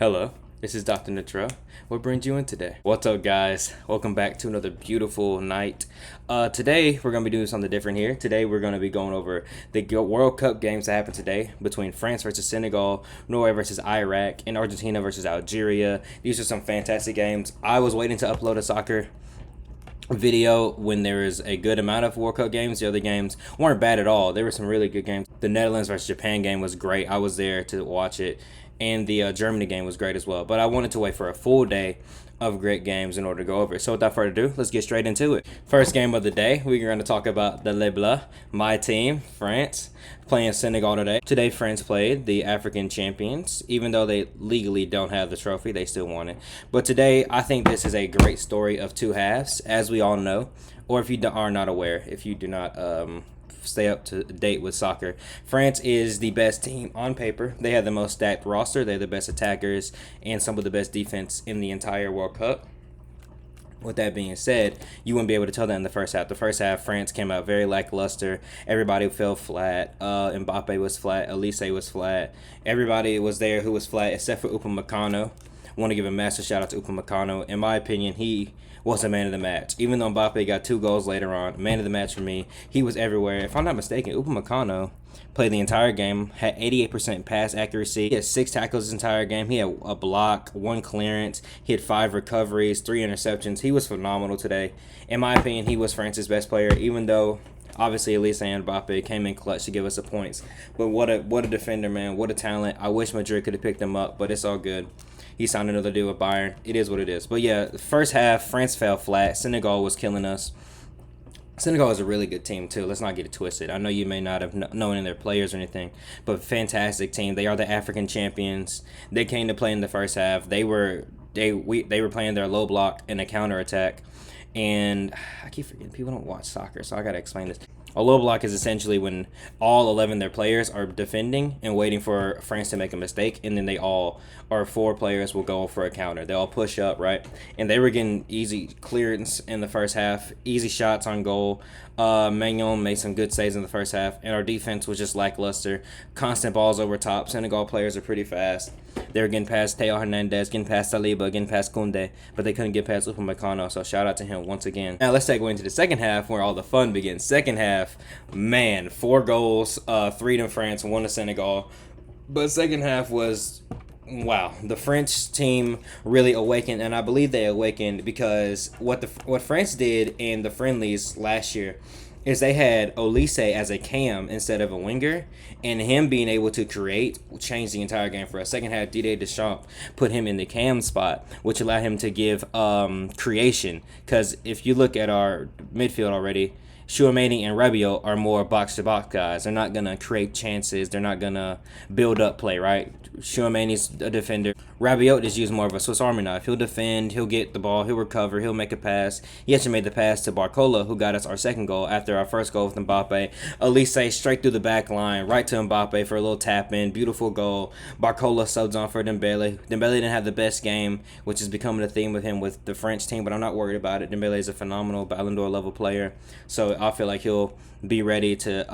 Hello, this is Dr.Natrell. What brings you in today? What's up, guys? Welcome back to another beautiful night. Today, we're going to be doing something different here. Today, we're going to be going over the World Cup games that happened today between France versus Senegal, Norway versus Iraq, and Argentina versus Algeria. These are some fantastic games. I was waiting to upload a soccer video when there is a good amount of World Cup games. The other games weren't bad at all. There were some really good games. The Netherlands versus Japan game was great. I was there to watch it. And the Germany game was great as well. But I wanted to wait for a full day of great games in order to go over it. So without further ado, let's get straight into it. First game of the day, we're going to talk about the Les Bleus, my team, France, playing Senegal today. Today, France played the African champions. Even though they legally don't have the trophy, they still won it. But today, I think this is a great story of two halves, as we all know. Or if you are not aware, if you do not stay up to date with soccer, France is the best team on paper. They have the most stacked roster. They're the best attackers and some of the best defense in the entire World Cup. With that being said, you wouldn't be able to tell that in the first half. The first half, France came out very lackluster. Everybody fell flat. Mbappe was flat. ALLEZ was flat. Everybody was there who was flat except for Upamecano. I want to give a massive shout out to Upamecano. In my opinion, he was a man of the match. Even though Mbappe got 2 goals later on, man of the match for me. He was everywhere. If I'm not mistaken, Upamecano played the entire game, had 88% pass accuracy. He had 6 tackles this entire game. He had a block, 1 clearance. He had 5 recoveries, 3 interceptions. He was phenomenal today. In my opinion, he was France's best player, even though obviously ALLEZ and Mbappe came in clutch to give us the points. But what a defender, man. What a talent. I wish Madrid could have picked him up, but it's all good. He signed another deal with Bayern. It is what it is. But yeah, the first half, France fell flat. Senegal was killing us. Senegal is a really good team too. Let's not get it twisted. I know you may not have known any of their players or anything, but fantastic team. They are the African champions. They came to play in the first half. They were playing their low block and a counter attack. And I keep forgetting, people don't watch soccer, so I gotta explain this. A low block is essentially when all 11 of their players are defending and waiting for France to make a mistake, and then they all, or 4 players, will go for a counter. They all push up, right? And they were getting easy clearance in the first half, easy shots on goal. Magnon made some good saves in the first half, and our defense was just lackluster. Constant balls over top. Senegal players are pretty fast. They were getting past Teo Hernandez, getting past Saliba, getting past Koundé, but they couldn't get past Upamecano, so shout out to him once again. Now let's segue into the second half where all the fun begins. Second half, man, 4 goals, 3 to France, 1 to Senegal. But second half was, wow, the French team really awakened, and I believe they awakened because what France did in the friendlies last year is they had ALLEZ as a cam instead of a winger, and him being able to create changed the entire game for us. Second half, Didier Deschamps put him in the cam spot, which allowed him to give creation. Because if you look at our midfield already, Chouameni and Rabiot are more box-to-box guys. They're not going to create chances. They're not going to build up play, right? Chouameni's a defender. Rabiot is used more of a Swiss Army knife. He'll defend, he'll get the ball, he'll recover, he'll make a pass. He actually made the pass to Barcola, who got us our second goal after our first goal with Mbappe. ALLEZ straight through the back line, right to Mbappe for a little tap-in. Beautiful goal. Barcola subs on for Dembele. Dembele didn't have the best game, which is becoming a theme with him with the French team, but I'm not worried about it. Dembele is a phenomenal Ballon d'Or level player, so I feel like he'll be ready to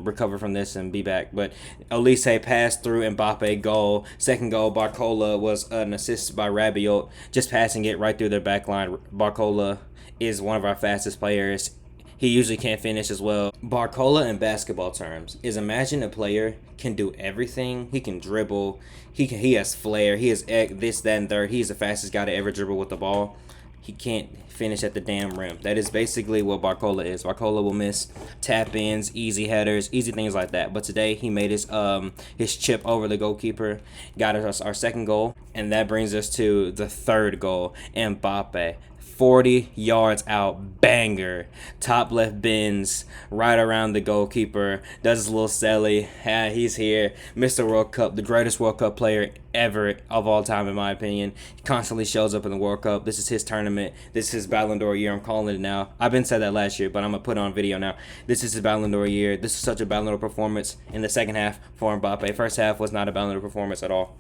recover from this and be back. But ALLEZ passed through Mbappe, goal. Second goal, Barcola was an assist by Rabiot, just passing it right through their back line. Barcola is one of our fastest players. He usually can't finish as well. Barcola in basketball terms is, imagine a player can do everything. He can dribble. He has flair. He has this, that, and third. He's the fastest guy to ever dribble with the ball. He can't finish at the damn rim. That is basically what Barcola is. Barcola will miss tap-ins, easy headers, easy things like that. But today he made his chip over the goalkeeper, got us our second goal, and that brings us to the third goal. Mbappe, 40 yards out, banger, top left bins, right around the goalkeeper, does his little celly. He's here, Mr. World Cup, the greatest World Cup player ever of all time, in my opinion. He constantly shows up in the World Cup. This is his tournament. This is his Ballon d'Or year. I'm calling it now. I've been said that last year, but I'm going to put it on video now. This is his Ballon d'Or year. This is such a Ballon d'Or performance in the second half for Mbappe. First half was not a Ballon d'Or performance at all.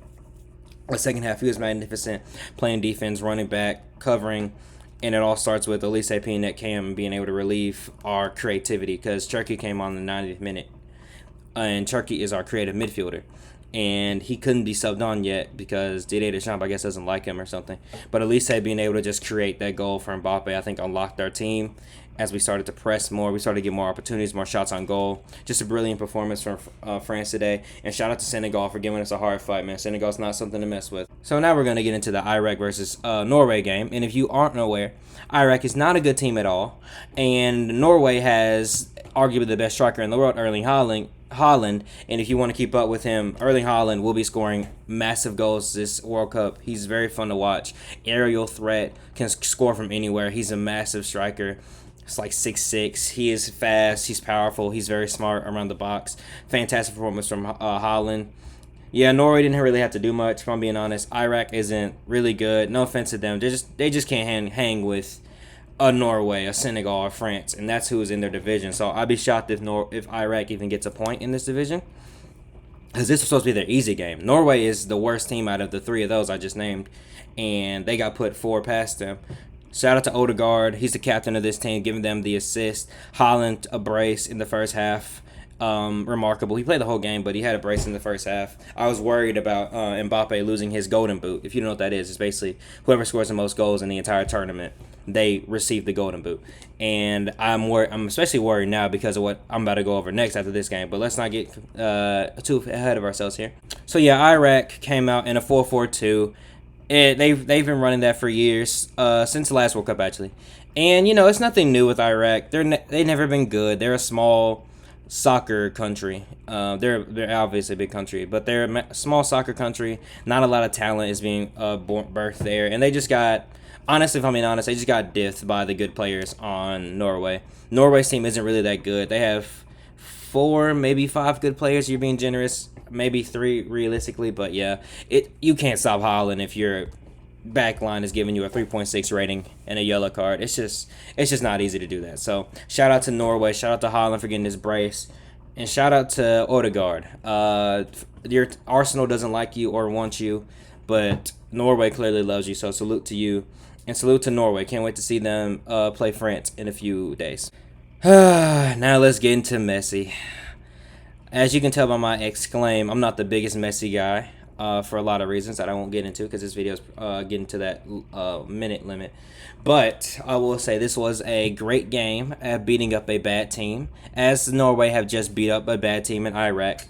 The second half, he was magnificent, playing defense, running back, covering. And it all starts with ALLEZ being that cam and being able to relieve our creativity, because Turkey came on the 90th minute. And Turkey is our creative midfielder. and he couldn't be subbed on yet because Didier Deschamps, I guess, doesn't like him or something. But at least being able to just create that goal for Mbappe, I think, unlocked our team as we started to press more. We started to get more opportunities, more shots on goal. Just a brilliant performance from France today. And shout out to Senegal for giving us a hard fight, man. Senegal's not something to mess with. So now we're going to get into the Iraq versus Norway game. And if you aren't aware, Iraq is not a good team at all. And Norway has arguably the best striker in the world, Erling Haaland, and if you want to keep up with him, Erling Haaland will be scoring massive goals this World Cup. He's very fun to watch. Aerial threat, can score from anywhere. He's a massive striker. It's like 6'6". He is fast. He's powerful. He's very smart around the box. Fantastic performance from Haaland. Yeah, Norway didn't really have to do much, if I'm being honest. Iraq isn't really good. No offense to them. They just can't hang with a Norway, a Senegal, or France, and that's who's in their division. So I'd be shocked if Iraq even gets a point in this division, because this was supposed to be their easy game. Norway is the worst team out of the three of those I just named, and they got put 4 past them. Shout out to Odegaard. He's the captain of this team, giving them the assist. Haaland, a brace in the first half. Remarkable. He played the whole game, but he had a brace in the first half. I was worried about Mbappe losing his golden boot. If you don't know what that is, it's basically whoever scores the most goals in the entire tournament, they receive the golden boot. And I'm especially worried now because of what I'm about to go over next after this game. But let's not get too ahead of ourselves here. So yeah, Iraq came out in a 4-4-2. They've been running that for years, since the last World Cup actually. And you know, it's nothing new with Iraq. They've never been good. They're a small soccer country. They're obviously a big country, but they're a small soccer country. Not a lot of talent is being birthed there, and they just got, honestly, if I'm being honest, they just got diffed by the good players on Norway. Norway's team isn't really that good. They have 4, maybe 5 good players. You're being generous, maybe 3 realistically, but yeah, you can't stop Haaland if your back line is giving you a 3.6 rating and a yellow card. It's just not easy to do that. So shout out to Norway, shout out to Haaland for getting his brace, and shout out to Odegaard. Your Arsenal doesn't like you or want you, but Norway clearly loves you, so salute to you, and salute to Norway. Can't wait to see them play France in a few days. Now let's get into Messi. As you can tell by my exclaim, I'm not the biggest Messi guy. For a lot of reasons that I won't get into because this video is getting to that minute limit. But I will say this was a great game at beating up a bad team, as Norway have just beat up a bad team in Iraq.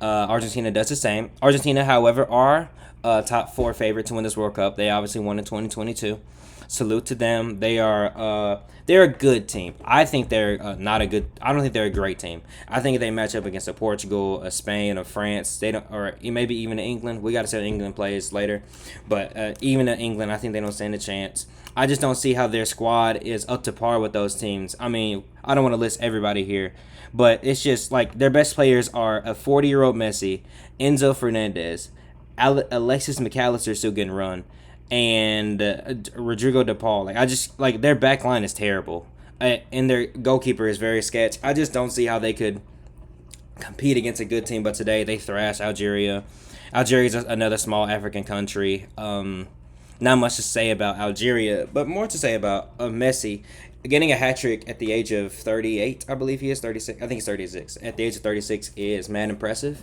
Argentina does the same. Argentina, however, are top 4 favorite to win this World Cup. They obviously won in 2022. Salute to them. They're a good team. I think they're not a good. I don't think they're a great team. I think if they match up against a Portugal, a Spain, or France, they don't, or maybe even England. We got to see how England plays later, but even in England, I think they don't stand a chance. I just don't see how their squad is up to par with those teams. I mean, I don't want to list everybody here, but it's just like their best players are a 40-year-old Messi, Enzo Fernandez, Alexis McAllister still getting run, and Rodrigo De Paul. Their back line is terrible, and their goalkeeper is very sketch. I just don't see how they could compete against a good team. But today they thrashed Algeria. Algeria's another small African country. Not much to say about Algeria, but more to say about Messi getting a hat trick at the age of 38. I believe he is 36. I think he's 36. At the age of 36 is mad impressive.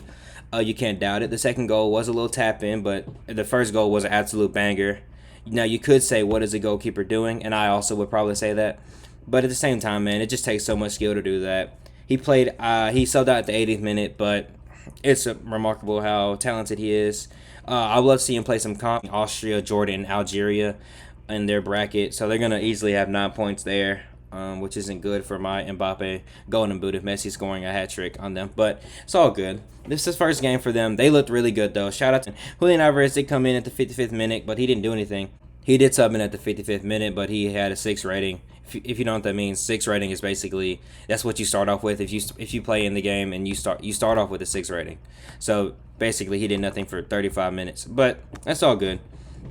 You can't doubt it. The second goal was a little tap in, but the first goal was an absolute banger. Now, you could say, what is a goalkeeper doing? And I also would probably say that. But at the same time, man, it just takes so much skill to do that. He subbed out at the 80th minute, but it's remarkable how talented he is. I would love to see him play some comp. Austria, Jordan, Algeria in their bracket. So they're going to easily have 9 points there. Which isn't good for my Mbappe golden boot if Messi scoring a hat trick on them. But it's all good. This is the first game for them. They looked really good, though. Shout out to Julian Alvarez. Did come in at the 55th minute, but he didn't do anything. He did sub in at the 55th minute, but he had a 6 rating. If you know what that means, 6 rating is basically, that's what you start off with. If you play in the game and you start off with a 6 rating. So basically he did nothing for 35 minutes. But that's all good.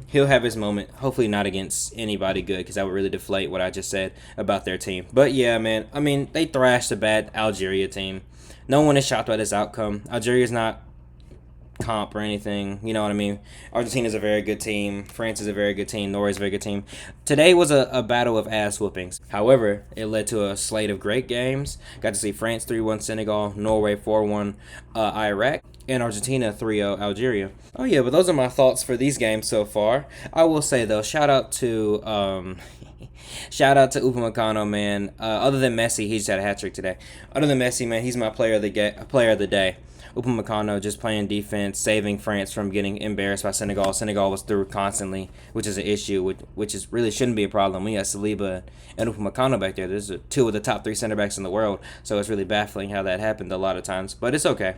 He'll have his moment. Hopefully not against anybody good, because that would really deflate what I just said about their team. But yeah, man, I mean, they thrashed a bad Algeria team. No one is shocked by this outcome. Algeria's not comp or anything. You know what I mean? Argentina is a very good team. France is a very good team. Norway is a very good team. Today was a battle of ass whoopings. However, it led to a slate of great games. Got to see France 3-1 Senegal, Norway 4-1 Iraq, and Argentina 3-0 Algeria. Oh yeah, but those are my thoughts for these games so far. I will say though, shout out to Upamecano, man. Other than Messi, he just had a hat trick today. Other than Messi, man, he's my player of the day. Upamecano just playing defense, saving France from getting embarrassed by Senegal. Senegal was through constantly, which is an issue, which is really shouldn't be a problem. We got Saliba and Upamecano back there. There's two of the top 3 center backs in the world, so it's really baffling how that happened a lot of times. But it's okay.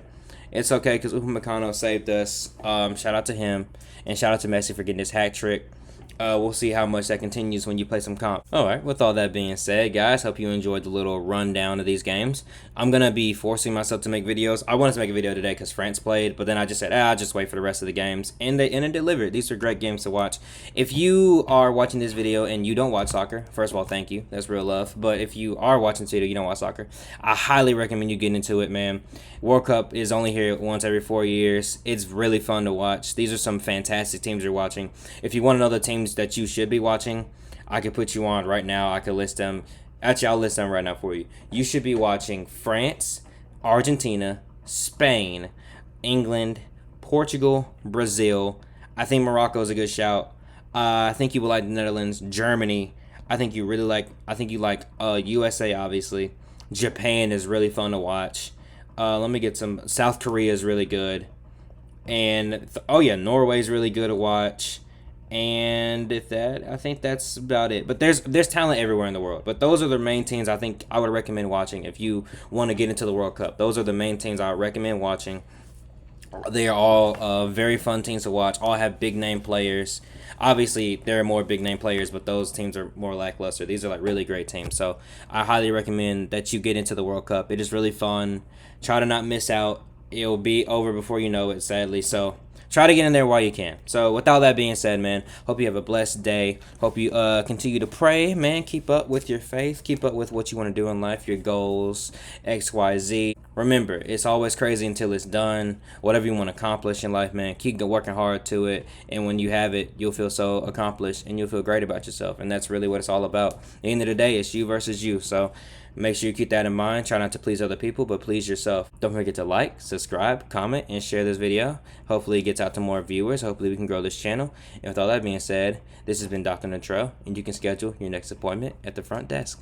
It's okay because Upamecano saved us. Shout out to him, and shout out to Messi for getting his hat trick. We'll see how much that continues when you play some comp. Alright, with all that being said, guys, hope you enjoyed the little rundown of these games. I'm going to be forcing myself to make videos. I wanted to make a video today because France played, but then I just said, I'll just wait for the rest of the games. And it delivered. These are great games to watch. If you are watching this video and you don't watch soccer, first of all, thank you. That's real love. But if you are watching this video, you don't watch soccer, I highly recommend you get into it, man. World Cup is only here once every 4 years. It's really fun to watch. These are some fantastic teams you're watching. If you want to know the teams that you should be watching, I could put you on right now. I could list them. Actually, I'll list them right now for you. You should be watching France, Argentina, Spain, England, Portugal, Brazil. I think Morocco is a good shout. I think you would like the Netherlands, Germany. I think you like USA, obviously. Japan is really fun to watch. Let me get some. South Korea is really good. And, Norway is really good to watch. And I think that's about it. But there's talent everywhere in the world. But those are the main teams I think I would recommend watching if you want to get into the World Cup. Those are the main teams I would recommend watching. They are all very fun teams to watch. All have big name players. Obviously, there are more big name players, but those teams are more lackluster. These are like really great teams. So I highly recommend that you get into the World Cup. It is really fun. Try to not miss out. It'll be over before you know it, sadly. So try to get in there while you can. So with all that being said, man, hope you have a blessed day. Hope you continue to pray, man. Keep up with your faith. Keep up with what you want to do in life, your goals, X, Y, Z. Remember, it's always crazy until it's done. Whatever you want to accomplish in life, man, keep working hard to it. And when you have it, you'll feel so accomplished and you'll feel great about yourself. And that's really what it's all about. At the end of the day, it's you versus you. So make sure you keep that in mind. Try not to please other people, but please yourself. Don't forget to like, subscribe, comment, and share this video. Hopefully it gets out to more viewers. Hopefully we can grow this channel. And with all that being said, this has been Dr. Natrell, and you can schedule your next appointment at the front desk.